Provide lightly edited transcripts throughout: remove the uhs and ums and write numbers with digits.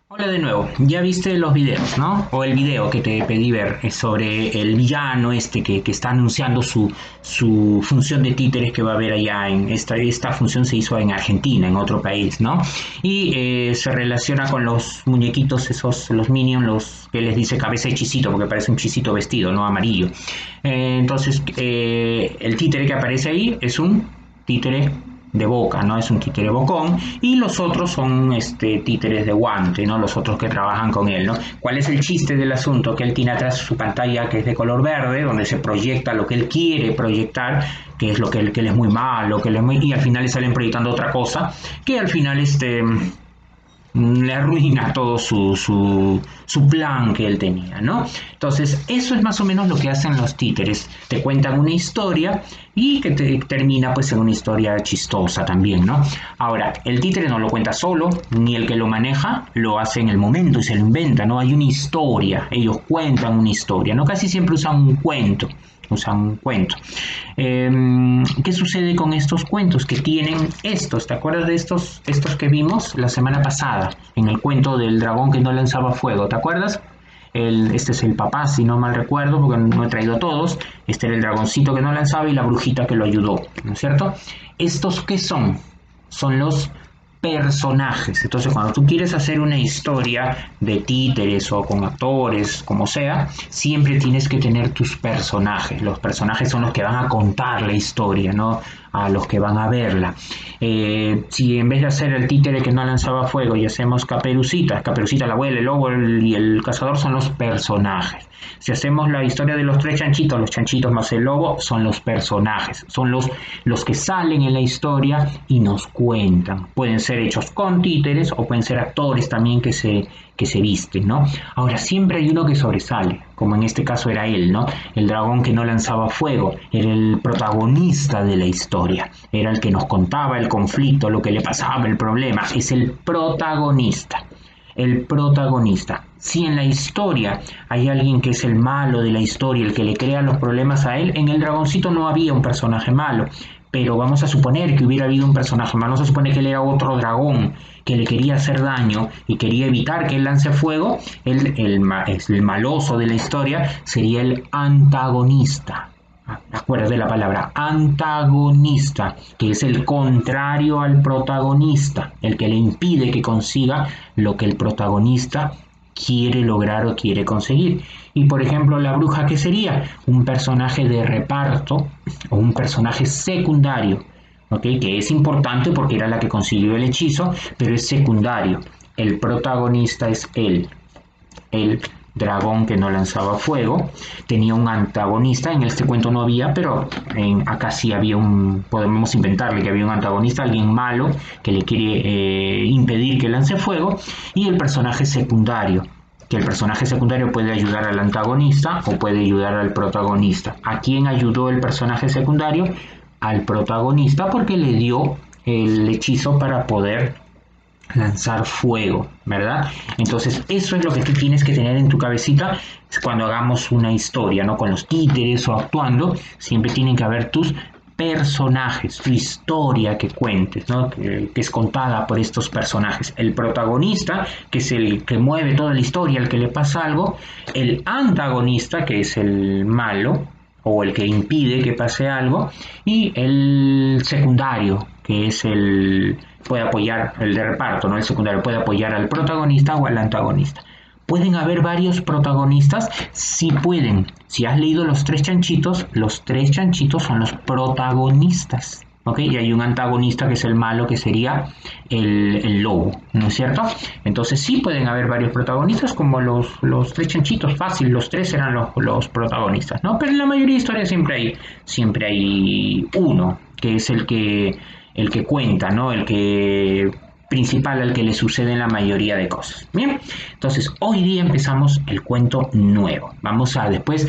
Hola de nuevo, ya viste los videos, ¿no? O el video que te pedí ver sobre el villano que está anunciando su función de títeres que va a haber allá en esta función se hizo en Argentina, en otro país, ¿no? Y se relaciona con los muñequitos esos, los Minions, los que les dice cabeza de chisito, porque parece un chisito vestido, ¿no? Amarillo. El títere que aparece ahí es un títere de boca, ¿no? Es un títere bocón y los otros son títeres de guante, ¿no? Los otros que trabajan con él, ¿no? ¿Cuál es el chiste del asunto? Que él tiene atrás su pantalla que es de color verde, donde se proyecta lo que él quiere proyectar, que es lo que él es muy malo, y al final le salen proyectando otra cosa, que al final le arruina todo su plan que él tenía, ¿no? Entonces, eso es más o menos lo que hacen los títeres. Te cuentan una historia y que termina pues en una historia chistosa también, ¿no? Ahora, el títere no lo cuenta solo, ni el que lo maneja lo hace en el momento y se lo inventa, ¿no? Hay una historia, ellos cuentan una historia, ¿no? Casi siempre usan un cuento. ¿Qué sucede con estos cuentos? Que tienen estos, ¿te acuerdas de estos que vimos la semana pasada? En el cuento del dragón que no lanzaba fuego, ¿te acuerdas? Este es el papá, si no mal recuerdo, porque no he traído todos. Este era el dragoncito que no lanzaba y la brujita que lo ayudó, ¿no es cierto? ¿Estos qué son? Son los personajes. Entonces, cuando tú quieres hacer una historia de títeres o con actores, como sea, siempre tienes que tener tus personajes. Los personajes son los que van a contar la historia, ¿no? A los que van a verla. Si en vez de hacer el títere que no lanzaba fuego y hacemos Caperucita, la abuela, el lobo y el cazador son los personajes. Si hacemos la historia de los chanchitos más el lobo son los personajes, son los que salen en la historia y nos cuentan. Pueden ser hechos con títeres o pueden ser actores también que se visten, ¿no? Ahora, siempre hay uno que sobresale, como en este caso era él, ¿no? El dragón que no lanzaba fuego, era el protagonista de la historia, era el que nos contaba el conflicto, lo que le pasaba, el problema, es el protagonista. El protagonista. Si en la historia hay alguien que es el malo de la historia, el que le crea los problemas a él, en el dragoncito no había un personaje malo, pero vamos a suponer que hubiera habido un personaje malo, vamos a suponer que él era otro dragón que le quería hacer daño y quería evitar que él lance fuego, el maloso de la historia sería el antagonista. Acuerdas de la palabra antagonista, que es el contrario al protagonista, el que le impide que consiga lo que el protagonista quiere lograr o quiere conseguir. Y por ejemplo, la bruja, ¿qué sería? Un personaje de reparto o un personaje secundario, ¿ok? Que es importante porque era la que consiguió el hechizo, pero es secundario. El protagonista es él, el dragón que no lanzaba fuego. Tenía un antagonista, en este cuento no había, pero acá sí había podemos inventarle que había un antagonista, alguien malo que le quiere impedir que lance fuego, y el personaje secundario, que el personaje secundario puede ayudar al antagonista o puede ayudar al protagonista. ¿A quién ayudó el personaje secundario? Al protagonista, porque le dio el hechizo para poder lanzar fuego, ¿verdad? Entonces, eso es lo que tú tienes que tener en tu cabecita cuando hagamos una historia, ¿no? Con los títeres o actuando, siempre tienen que haber tus personajes, tu historia que cuentes, ¿no? Que es contada por estos personajes. El protagonista, que es el que mueve toda la historia, el que le pasa algo. El antagonista, que es el malo, o el que impide que pase algo, y el secundario, que es puede apoyar el de reparto, ¿no? El secundario puede apoyar al protagonista o al antagonista. ¿Pueden haber varios protagonistas? Sí pueden. Si has leído los tres chanchitos son los protagonistas. ¿Ok? Y hay un antagonista que es el malo, que sería el lobo, ¿no es cierto? Entonces sí pueden haber varios protagonistas, como los tres chanchitos, fácil, los tres eran los protagonistas, ¿no? Pero en la mayoría de historias siempre hay uno, que es el que cuenta, ¿no? El que principal al que le suceden la mayoría de cosas. Bien, entonces hoy día empezamos el cuento nuevo. Vamos a después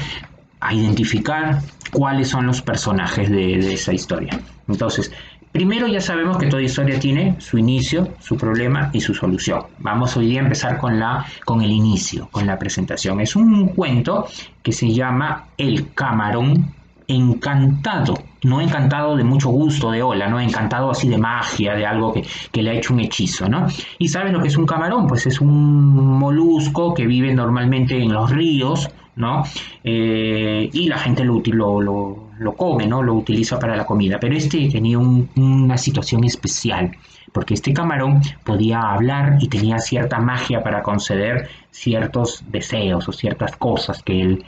a identificar cuáles son los personajes de esa historia. Entonces, primero ya sabemos que toda historia tiene su inicio, su problema y su solución. Vamos hoy día a empezar con el inicio, con la presentación. Es un cuento que se llama El camarón encantado. no encantado de mucho gusto, de hola, ¿no? Encantado así de magia, de algo que le ha hecho un hechizo, ¿no? ¿Y sabes lo que es un camarón? Pues es un molusco que vive normalmente en los ríos, ¿no? Y la gente lo come, ¿no? Lo utiliza para la comida. Pero este tenía una situación especial, porque este camarón podía hablar y tenía cierta magia para conceder ciertos deseos o ciertas cosas que él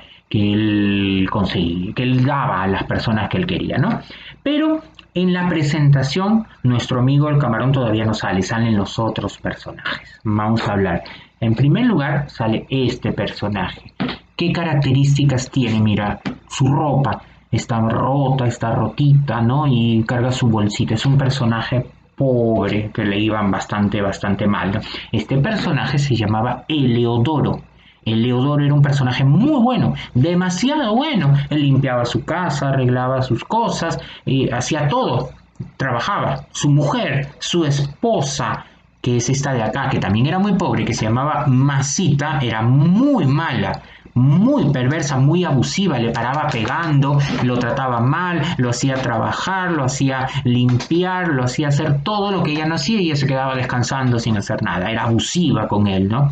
conseguía, que él daba a las personas que él quería, ¿no? Pero en la presentación, nuestro amigo el camarón todavía no sale, salen los otros personajes. Vamos a hablar. En primer lugar, sale este personaje. ¿Qué características tiene? Mira, su ropa está rota, está rotita, ¿no? Y carga su bolsita. Es un personaje pobre que le iban bastante mal, ¿no? Este personaje se llamaba Eleodoro. Eleodoro era un personaje muy bueno, demasiado bueno. Él limpiaba su casa, arreglaba sus cosas, hacía todo, trabajaba. Su mujer, su esposa, que es esta de acá, que también era muy pobre, que se llamaba Masita, era muy mala, muy perversa, muy abusiva, le paraba pegando, lo trataba mal, lo hacía trabajar, lo hacía limpiar, lo hacía hacer todo lo que ella no hacía y ella se quedaba descansando sin hacer nada. Era abusiva con él, ¿no?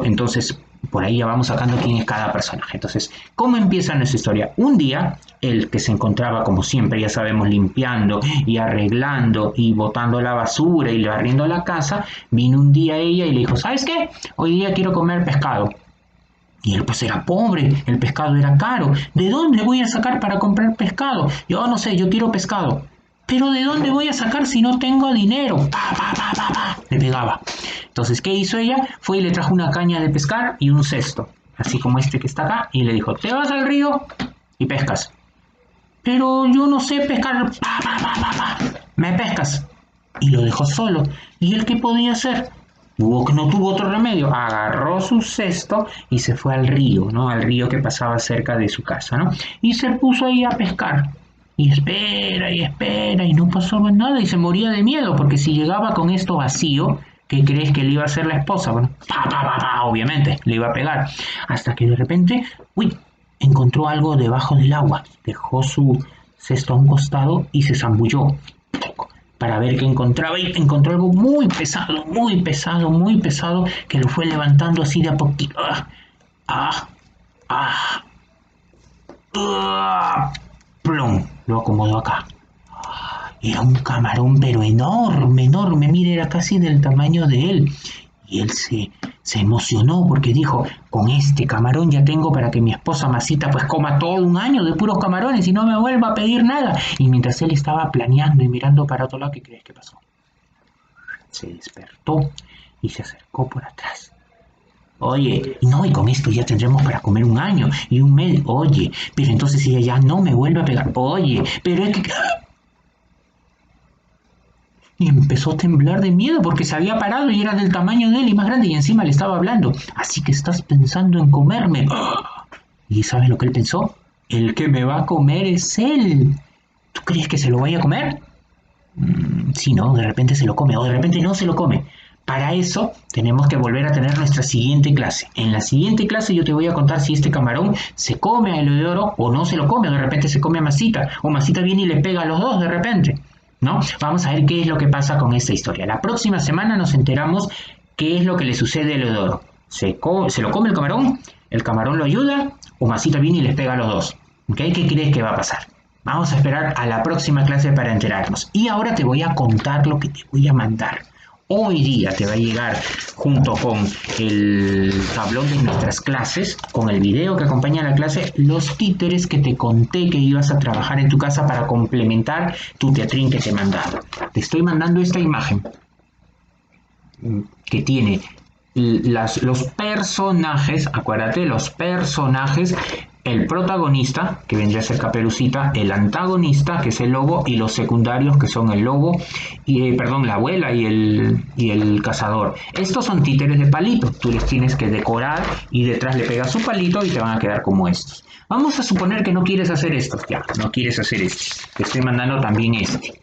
Entonces, por ahí ya vamos sacando quién es cada personaje. Entonces, ¿cómo empieza nuestra historia? Un día, el que se encontraba, como siempre, ya sabemos, limpiando y arreglando y botando la basura y barriendo la casa, vino un día ella y le dijo, ¿sabes qué? Hoy día quiero comer pescado. Y él pues era pobre, el pescado era caro. ¿De dónde voy a sacar para comprar pescado? Yo no sé, yo quiero pescado. Pero ¿de dónde voy a sacar si no tengo dinero? Le pegaba. Entonces, ¿qué hizo ella? Fue y le trajo una caña de pescar y un cesto, así como este que está acá, y le dijo, te vas al río y pescas. Pero yo no sé pescar. Me pescas. Y lo dejó solo. ¿Y él qué podía hacer? No tuvo otro remedio, agarró su cesto y se fue al río, ¿no? Al río que pasaba cerca de su casa, ¿no? Y se puso ahí a pescar. Y espera, y no pasaba nada, y se moría de miedo, porque si llegaba con esto vacío, ¿qué crees que le iba a hacer la esposa? Bueno, obviamente, le iba a pegar. Hasta que de repente, uy, encontró algo debajo del agua. Dejó su cesto a un costado y se zambulló para ver qué encontraba y encontró algo muy pesado que lo fue levantando así de a poquito. ¡Ah! ¡Ah! ¡Ah! ¡Plum! Lo acomodó acá. Era un camarón, pero enorme, mire, era casi del tamaño de él. Y él se emocionó porque dijo, con este camarón ya tengo para que mi esposa Masita pues coma todo un año de puros camarones y no me vuelva a pedir nada. Y mientras él estaba planeando y mirando para otro lado, ¿qué crees que pasó? Se despertó y se acercó por atrás. Oye, no, y con esto ya tendremos para comer un año y un mes. Oye, pero entonces ella ya no me vuelve a pegar. Oye, pero es que... Y empezó a temblar de miedo porque se había parado y era del tamaño de él y más grande y encima le estaba hablando. Así que estás pensando en comerme. ¿Y sabes lo que él pensó? El que me va a comer es él. ¿Tú crees que se lo vaya a comer? Sí, no, de repente se lo come o de repente no se lo come. Para eso tenemos que volver a tener nuestra siguiente clase. En la siguiente clase yo te voy a contar si este camarón se come a Eleodoro o no se lo come, o de repente se come a Masita, o Masita viene y le pega a los dos de repente, ¿no? Vamos a ver qué es lo que pasa con esta historia. La próxima semana nos enteramos qué es lo que le sucede a Eleodoro. ¿Se lo come el camarón lo ayuda, o Masita viene y les pega a los dos? ¿Okay? ¿Qué crees que va a pasar? Vamos a esperar a la próxima clase para enterarnos. Y ahora te voy a contar lo que te voy a mandar. Hoy día te va a llegar junto con el tablón de nuestras clases, con el video que acompaña a la clase, los títeres que te conté que ibas a trabajar en tu casa para complementar tu teatrín que te he mandado. Te estoy mandando esta imagen que tiene los personajes, acuérdate, los personajes, el protagonista, que vendría a ser Caperucita, el antagonista, que es el lobo, y los secundarios, que son el lobo, la abuela y el cazador. Estos son títeres de palito, tú les tienes que decorar y detrás le pegas su palito y te van a quedar como estos. Vamos a suponer que no quieres hacer estos, ya, no quieres hacer este. Te estoy mandando también este,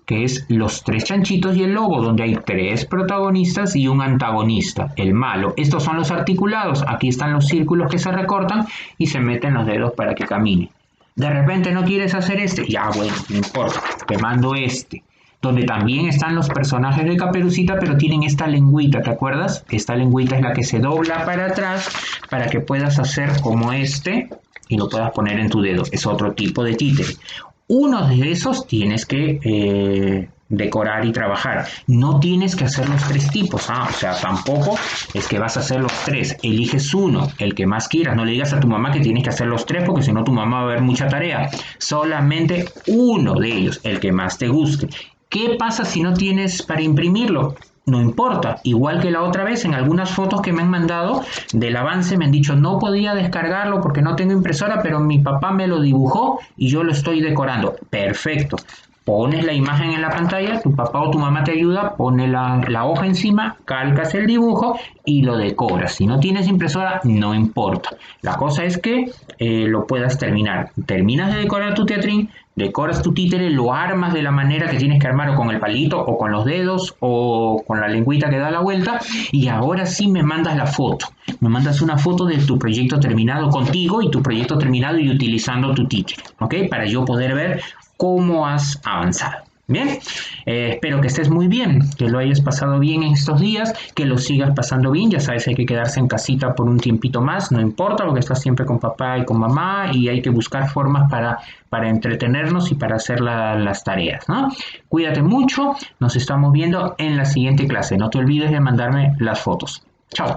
que es los tres chanchitos y el lobo, donde hay tres protagonistas y un antagonista, el malo. Estos son los articulados, aquí están los círculos que se recortan y se meten los dedos para que camine. De repente no quieres hacer este, ya bueno, no importa, te mando este, donde también están los personajes de Caperucita, pero tienen esta lengüita, ¿te acuerdas? Esta lengüita es la que se dobla para atrás para que puedas hacer como este y lo puedas poner en tu dedo. Es otro tipo de títere. Uno de esos tienes que decorar y trabajar. No tienes que hacer los tres tipos, o sea, tampoco es que vas a hacer los tres. Eliges uno, el que más quieras. No le digas a tu mamá que tienes que hacer los tres porque si no tu mamá va a ver mucha tarea. Solamente uno de ellos, el que más te guste. ¿Qué pasa si no tienes para imprimirlo? No importa, igual que la otra vez en algunas fotos que me han mandado del avance me han dicho no podía descargarlo porque no tengo impresora, pero mi papá me lo dibujó y yo lo estoy decorando. Perfecto. Pones la imagen en la pantalla, tu papá o tu mamá te ayuda, pone la hoja encima, calcas el dibujo y lo decoras. Si no tienes impresora, no importa. La cosa es que lo puedas terminar. Terminas de decorar tu teatrín, decoras tu títere, lo armas de la manera que tienes que armar, o con el palito, o con los dedos, o con la lengüita que da la vuelta, y ahora sí me mandas la foto. Me mandas una foto de tu proyecto terminado contigo y tu proyecto terminado y utilizando tu títere, ¿ok? Para yo poder ver cómo has avanzado. Bien, espero que estés muy bien, que lo hayas pasado bien en estos días, que lo sigas pasando bien. Ya sabes, hay que quedarse en casita por un tiempito más, no importa, porque estás siempre con papá y con mamá y hay que buscar formas para entretenernos y para hacer las tareas, ¿no? Cuídate mucho, nos estamos viendo en la siguiente clase. No te olvides de mandarme las fotos. Chao.